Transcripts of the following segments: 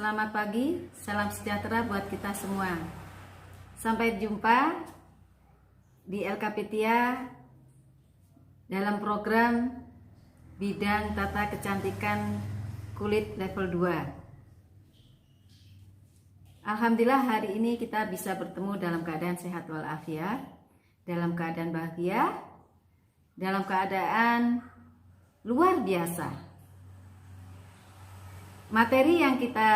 Selamat pagi, salam sejahtera buat kita semua. Sampai jumpa di LKPTIA dalam program bidang tata kecantikan kulit level 2. Alhamdulillah hari ini kita bisa bertemu dalam keadaan sehat walafiat, dalam keadaan bahagia, dalam keadaan luar biasa. Materi yang kita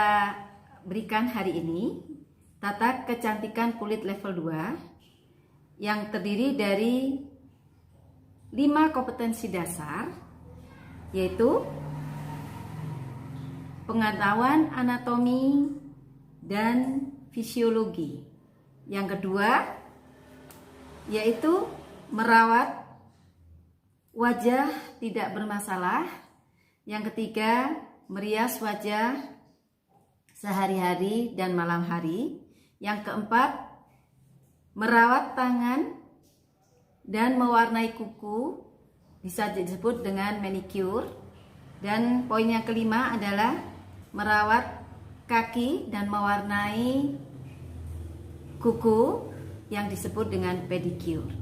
berikan hari ini, tata kecantikan kulit level 2, yang terdiri dari 5 kompetensi dasar, yaitu pengetahuan anatomi dan fisiologi. Yang kedua, yaitu merawat wajah tidak bermasalah. Yang ketiga, merias wajah sehari-hari dan malam hari. Yang keempat, merawat tangan dan mewarnai kuku, bisa disebut dengan manicure. Dan poin yang kelima adalah merawat kaki dan mewarnai kuku yang disebut dengan pedicure.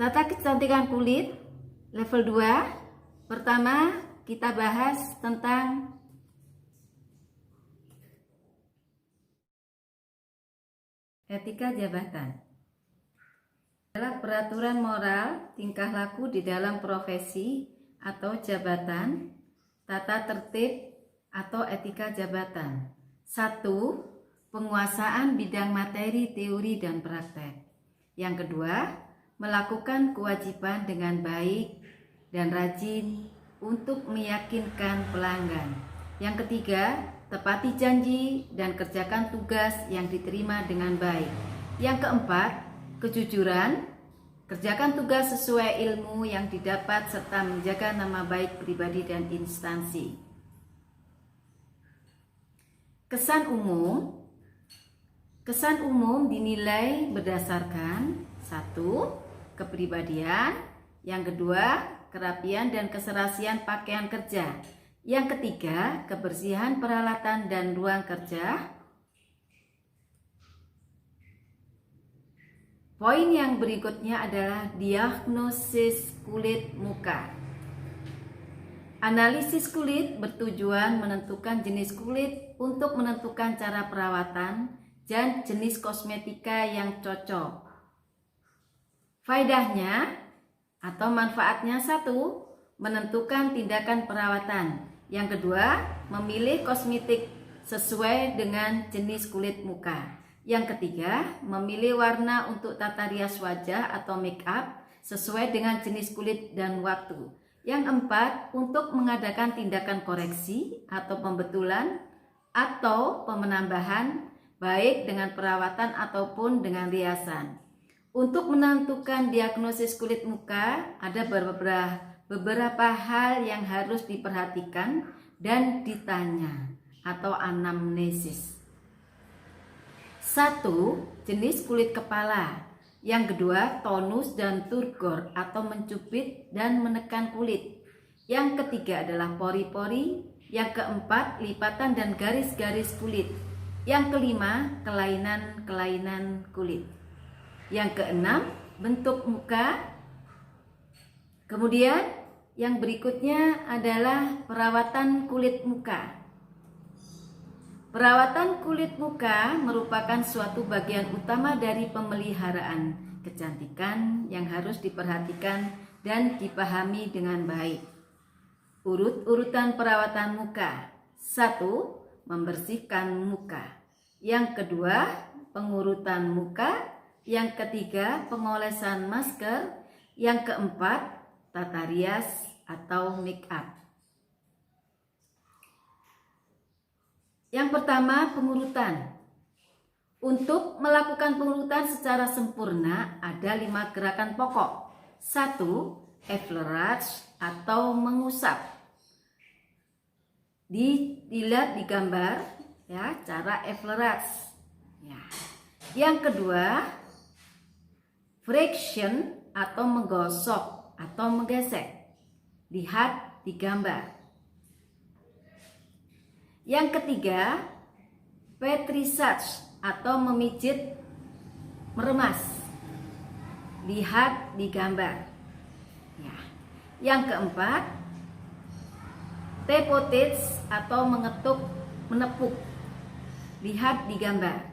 Tata kecantikan kulit level 2, pertama kita bahas tentang etika jabatan. Adalah peraturan moral tingkah laku di dalam profesi atau jabatan, tata tertib atau etika jabatan. 1. Penguasaan bidang materi, teori, dan praktek. Yang kedua, melakukan kewajiban dengan baik dan rajin untuk meyakinkan pelanggan. Yang ketiga, tepati janji dan kerjakan tugas yang diterima dengan baik. Yang keempat, kejujuran, kerjakan tugas sesuai ilmu yang didapat serta menjaga nama baik pribadi dan instansi. Kesan umum dinilai berdasarkan 1. Kepribadian, yang kedua, kerapian dan keserasian pakaian kerja. Yang ketiga, kebersihan peralatan dan ruang kerja. Poin yang berikutnya adalah diagnosis kulit muka. Analisis kulit bertujuan menentukan jenis kulit untuk menentukan cara perawatan dan jenis kosmetika yang cocok. Faedahnya atau manfaatnya: 1. Menentukan tindakan perawatan. Yang kedua, memilih kosmetik sesuai dengan jenis kulit muka. Yang ketiga, memilih warna untuk tata rias wajah atau make up sesuai dengan jenis kulit dan waktu. Yang keempat, untuk mengadakan tindakan koreksi atau pembetulan atau penambahan baik dengan perawatan ataupun dengan riasan. Untuk menentukan diagnosis kulit muka, ada beberapa hal yang harus diperhatikan dan ditanya atau anamnesis. 1. Jenis kulit kepala. Yang kedua, tonus dan turgor atau mencubit dan menekan kulit. Yang ketiga adalah pori-pori. Yang keempat, lipatan dan garis-garis kulit. Yang kelima, kelainan-kelainan kulit. Yang keenam, bentuk muka. Kemudian yang berikutnya adalah perawatan kulit muka. Perawatan kulit muka merupakan suatu bagian utama dari pemeliharaan kecantikan yang harus diperhatikan dan dipahami dengan baik. Urut-urutan perawatan muka. 1. Membersihkan muka. Yang kedua, pengurutan muka. Yang ketiga, pengolesan masker. Yang keempat, tata rias atau make up. Yang pertama, pengurutan. Untuk melakukan pengurutan secara sempurna ada 5 gerakan pokok. 1. Effleurage atau mengusap. Dilihat di gambar ya, cara effleurage. Ya. Yang kedua, friction atau menggosok atau menggesek. Lihat di gambar. Yang ketiga, Petrisage atau memijit meremas. Lihat di gambar. Ya. Yang keempat, Tepotage atau menepuk. Lihat di gambar.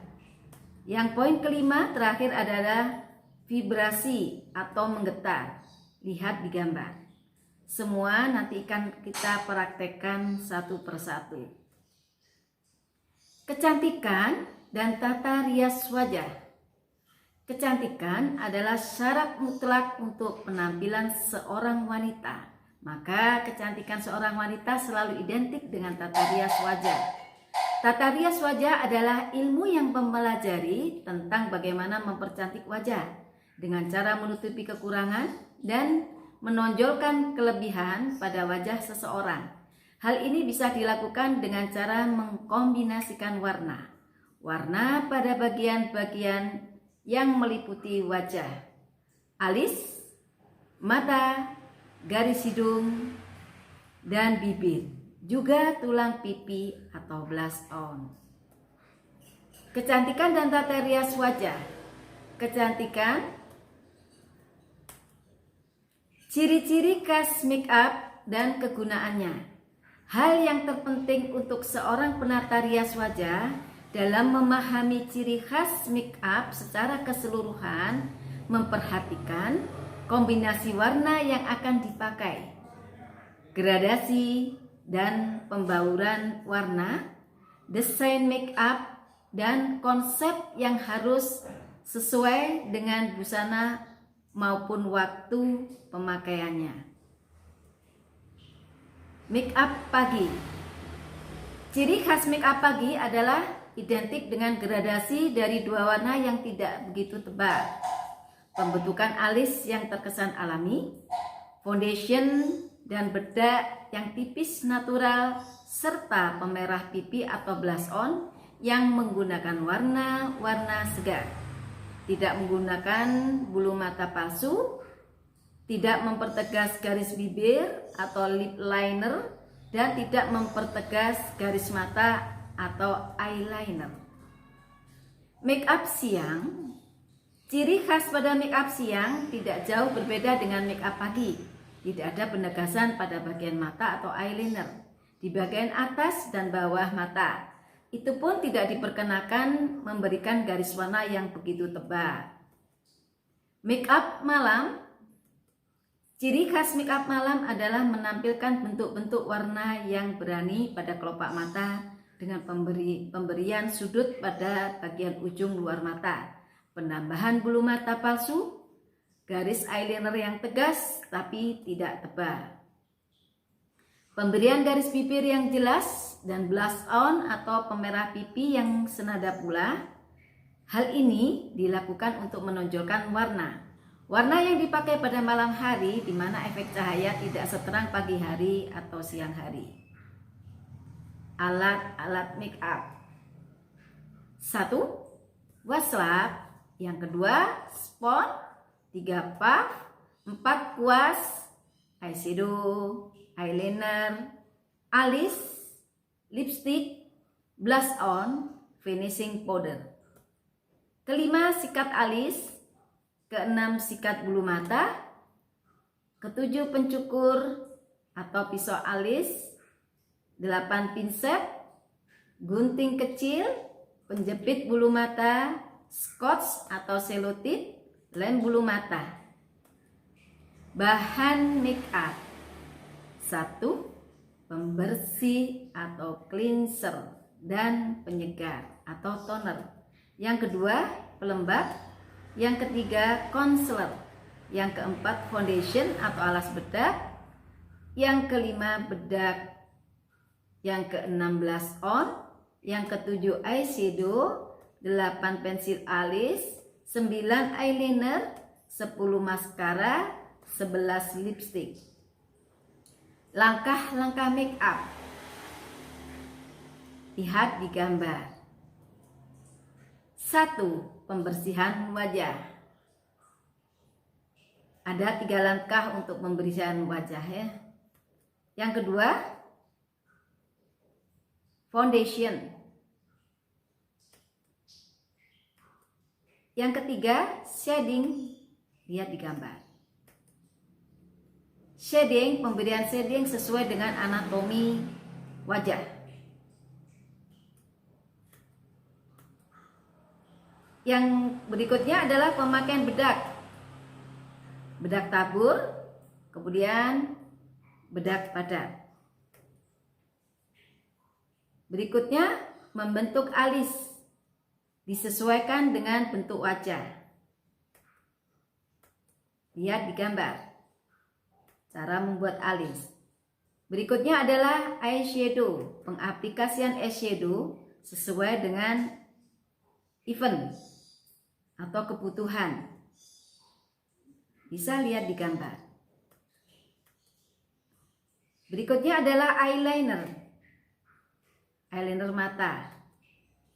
Yang poin kelima terakhir adalah vibrasi atau menggetar. Lihat di gambar. Semua nanti akan kita praktekkan satu persatu. Kecantikan dan tata rias wajah. Kecantikan adalah syarat mutlak untuk penampilan seorang wanita. Maka kecantikan seorang wanita selalu identik dengan tata rias wajah. Tata rias wajah adalah ilmu yang mempelajari tentang bagaimana mempercantik wajah dengan cara menutupi kekurangan dan menonjolkan kelebihan pada wajah seseorang. Hal ini bisa dilakukan dengan cara mengkombinasikan warna. Warna pada bagian-bagian yang meliputi wajah. Alis, mata, garis hidung, dan bibir, juga tulang pipi atau blush on. Kecantikan dan tata rias wajah. Kecantikan, ciri-ciri khas make up dan kegunaannya. Hal yang terpenting untuk seorang penata rias wajah dalam memahami ciri khas make up secara keseluruhan, memperhatikan kombinasi warna yang akan dipakai, gradasi dan pembauran warna, desain make up, dan konsep yang harus sesuai dengan busana maupun waktu pemakaiannya. Make up pagi. Ciri khas make up pagi adalah identik dengan gradasi dari dua warna yang tidak begitu tebal. Pembentukan alis yang terkesan alami, foundation dan bedak yang tipis natural, serta pemerah pipi atau blush on yang menggunakan warna-warna segar. Tidak menggunakan bulu mata palsu, tidak mempertegas garis bibir atau lip liner, dan tidak mempertegas garis mata atau eyeliner. Make up siang. Ciri khas pada make up siang tidak jauh berbeda dengan make up pagi. Tidak ada penegasan pada bagian mata atau eyeliner di bagian atas dan bawah mata. Itu pun tidak diperkenakan memberikan garis warna yang begitu tebal. Make up malam. Ciri khas make up malam adalah menampilkan bentuk-bentuk warna yang berani pada kelopak mata dengan pemberian sudut pada bagian ujung luar mata. Penambahan bulu mata palsu, garis eyeliner yang tegas tapi tidak tebal. Pemberian garis bibir yang jelas dan blush on atau pemerah pipi yang senada pula. Hal ini dilakukan untuk menonjolkan warna. Warna yang dipakai pada malam hari di mana efek cahaya tidak seterang pagi hari atau siang hari. Alat-alat make up. 1. Wastafel. Yang kedua, spons, 3 puff, 4 kuas, eyeshadow, eyeliner, alis, lipstick, blush on, finishing powder. Kelima, sikat alis. Keenam, sikat bulu mata. Ketujuh, pencukur atau pisau alis. 8, pinset, gunting kecil, penjepit bulu mata, scotch atau selotip, lem bulu mata. Bahan make up. 1. Pembersih atau cleanser dan penyegar atau toner. Yang kedua, pelembab. Yang ketiga, concealer. Yang keempat, foundation atau alas bedak. Yang kelima, bedak. Yang keenam, blush on. Yang ketujuh, eyeshadow. 8 pensil alis, 9 eyeliner, 10 maskara, 11 lipstick. Langkah-langkah make up. Lihat di gambar. 1. Pembersihan wajah. Ada 3 langkah untuk pembersihan wajah ya. Yang kedua, foundation. Yang ketiga, shading. Lihat di gambar. Shading, pemberian shading sesuai dengan anatomi wajah. Yang berikutnya adalah pemakaian bedak. Bedak tabur, kemudian bedak padat. Berikutnya, membentuk alis. Disesuaikan dengan bentuk wajah. Lihat di gambar. Cara membuat alis. Berikutnya adalah eyeshadow. Pengaplikasian eyeshadow sesuai dengan event atau kebutuhan. Bisa lihat di gambar. Berikutnya adalah eyeliner. Eyeliner mata.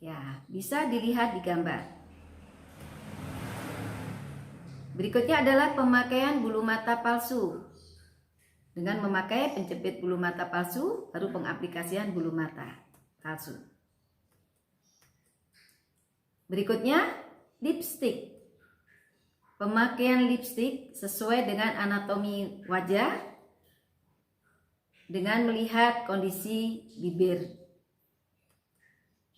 Ya, bisa dilihat di gambar. Berikutnya adalah pemakaian bulu mata palsu. Dengan memakai penjepit bulu mata palsu, baru pengaplikasian bulu mata palsu. Berikutnya, lipstick. Pemakaian lipstick sesuai dengan anatomi wajah dengan melihat kondisi bibir.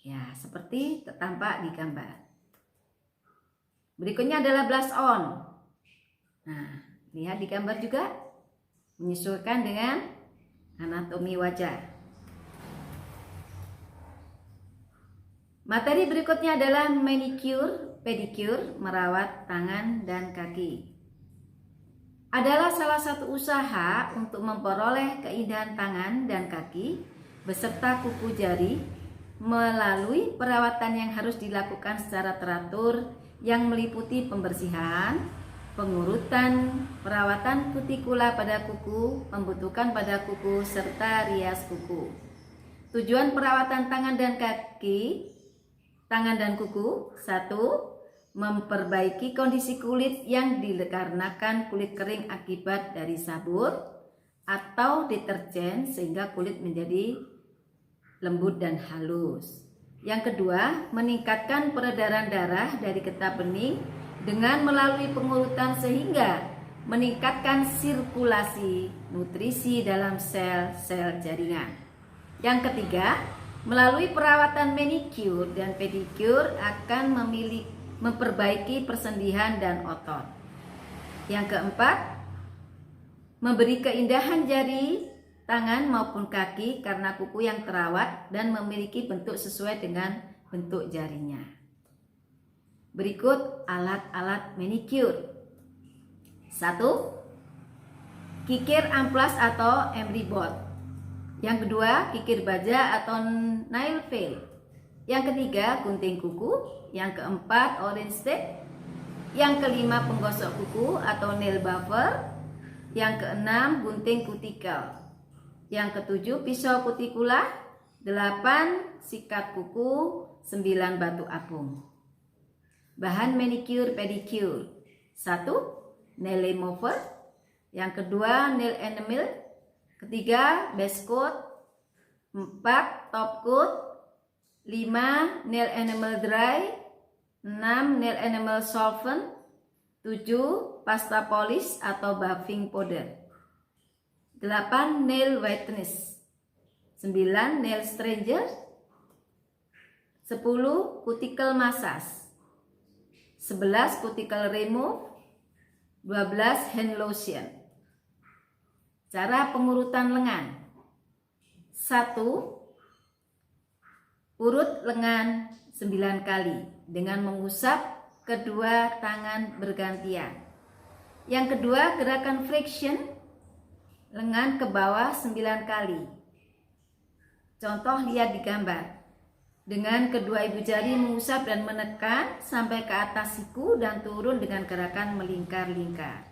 Ya, seperti tampak di gambar. Berikutnya adalah blush on. Nah, lihat di gambar juga. Menyesuaikan dengan anatomi wajah. Materi berikutnya adalah manicure, pedicure, merawat tangan dan kaki. Adalah salah satu usaha untuk memperoleh keindahan tangan dan kaki beserta kuku jari melalui perawatan yang harus dilakukan secara teratur yang meliputi pembersihan, pengurutan, perawatan kutikula pada kuku, pembentukan pada kuku, serta rias kuku. Tujuan perawatan tangan dan kaki, tangan dan kuku: 1. Memperbaiki kondisi kulit yang dikarenakan kulit kering akibat dari sabun atau deterjen sehingga kulit menjadi lembut dan halus. Yang kedua, meningkatkan peredaran darah dari getah bening dengan melalui pengurutan sehingga meningkatkan sirkulasi nutrisi dalam sel-sel jaringan. Yang ketiga, melalui perawatan manicure dan pedicure akan memperbaiki persendian dan otot. Yang keempat, memberi keindahan jari, tangan maupun kaki karena kuku yang terawat dan memiliki bentuk sesuai dengan bentuk jarinya. Berikut alat-alat manicure. 1. Kikir amplas atau emery board. Yang kedua, kikir baja atau nail file. Yang ketiga, gunting kuku. Yang keempat, orange stick. Yang kelima, penggosok kuku atau nail buffer. Yang keenam, gunting kutikel. Yang ketujuh, pisau kutikula. 8, sikat kuku. 9, batu apung. Bahan manicure pedicure. 1. Nail remover. Yang kedua, nail enamel. Ketiga, base coat. 4, top coat. 5, nail enamel dry. 6, nail enamel solvent. 7, pasta polish atau buffing powder. 8, nail whiteness. 9, nail stranger. 10, cuticle massage. 11, cuticle remove. 12, hand lotion. Cara pengurutan lengan. 1. Urut lengan 9 kali dengan mengusap kedua tangan bergantian. Yang kedua, gerakan flexion lengan ke bawah 9 kali. Contoh lihat di gambar. Dengan kedua ibu jari mengusap dan menekan sampai ke atas siku dan turun dengan gerakan melingkar-lingkar.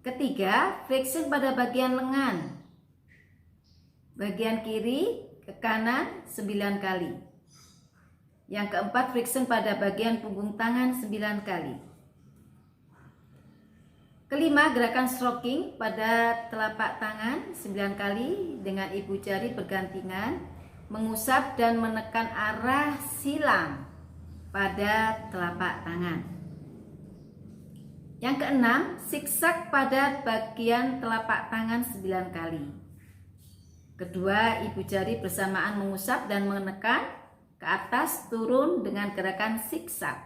Ketiga, flexion pada bagian lengan. Bagian kiri ke kanan 9 kali. Yang keempat, flexion pada bagian punggung tangan 9 kali. Kelima, gerakan stroking pada telapak tangan 9 kali dengan ibu jari bergantian mengusap dan menekan arah silang pada telapak tangan. Yang keenam, zigzag pada bagian telapak tangan 9 kali. Kedua ibu jari bersamaan mengusap dan menekan ke atas turun dengan gerakan zigzag.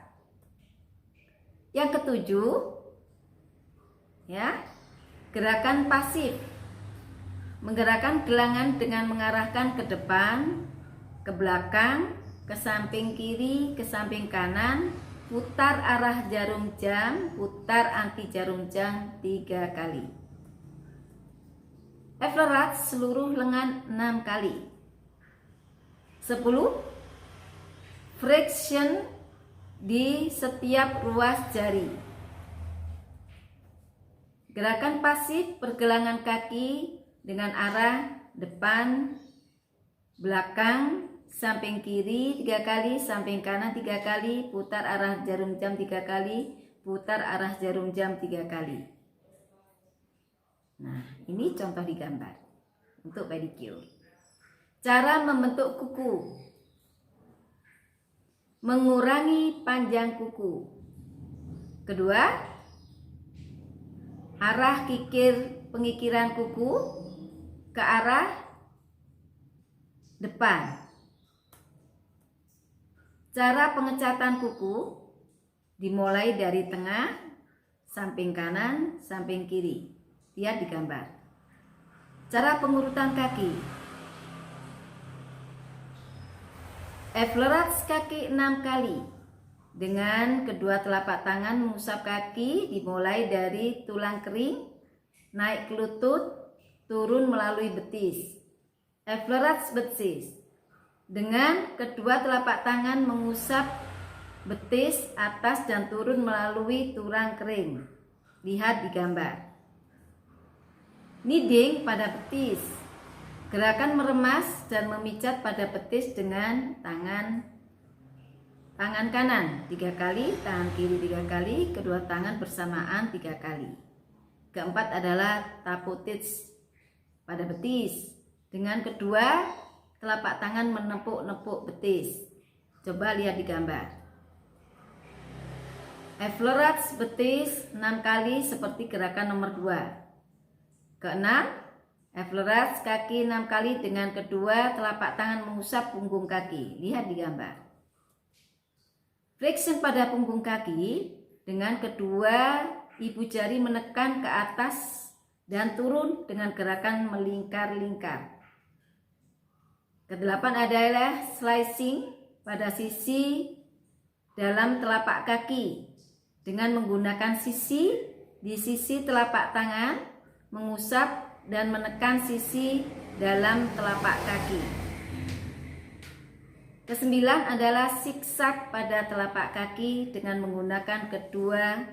Yang ketujuh, gerakan pasif. Menggerakkan gelangan dengan mengarahkan ke depan, ke belakang, ke samping kiri, ke samping kanan, putar arah jarum jam, putar anti jarum jam 3 kali. Everat seluruh lengan 6 kali. 10. Friction di setiap ruas jari. Gerakan pasif pergelangan kaki dengan arah depan, belakang, samping kiri 3 kali, samping kanan 3 kali, putar arah jarum jam 3 kali, putar arah jarum jam 3 kali. Nah, ini contoh di gambar untuk pedicure. Cara membentuk kuku. Mengurangi panjang kuku. Kedua, arah pengikiran kuku ke arah depan. Cara pengecatan kuku dimulai dari tengah, samping kanan, samping kiri. Lihat di gambar. Cara pengurutan kaki. Everat kaki 6 kali. Dengan kedua telapak tangan mengusap kaki dimulai dari tulang kering, naik ke lutut, turun melalui betis. Everat betis. Dengan kedua telapak tangan mengusap betis atas dan turun melalui tulang kering. Lihat di gambar. Kneading pada betis. Gerakan meremas dan memijat pada betis dengan tangan kanan 3 kali, tangan kiri 3 kali, kedua tangan bersamaan 3 kali. Keempat adalah taputits pada betis. Dengan kedua telapak tangan menepuk-nepuk betis. Coba lihat di gambar. Everat betis 6 kali seperti gerakan nomor 2. Keenam, Everat kaki 6 kali dengan kedua telapak tangan mengusap punggung kaki. Lihat di gambar. Friction pada punggung kaki dengan kedua ibu jari menekan ke atas dan turun dengan gerakan melingkar-lingkar. Kedelapan adalah slicing pada sisi dalam telapak kaki dengan menggunakan sisi di sisi telapak tangan, mengusap dan menekan sisi dalam telapak kaki. Kesembilan adalah zigzag pada telapak kaki dengan menggunakan kedua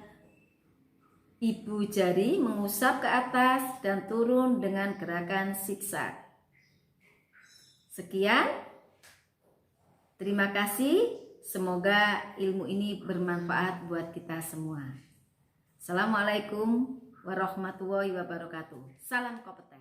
ibu jari mengusap ke atas dan turun dengan gerakan zigzag. Sekian. Terima kasih. Semoga ilmu ini bermanfaat buat kita semua. Assalamualaikum warahmatullahi wabarakatuh. Salam kompeten.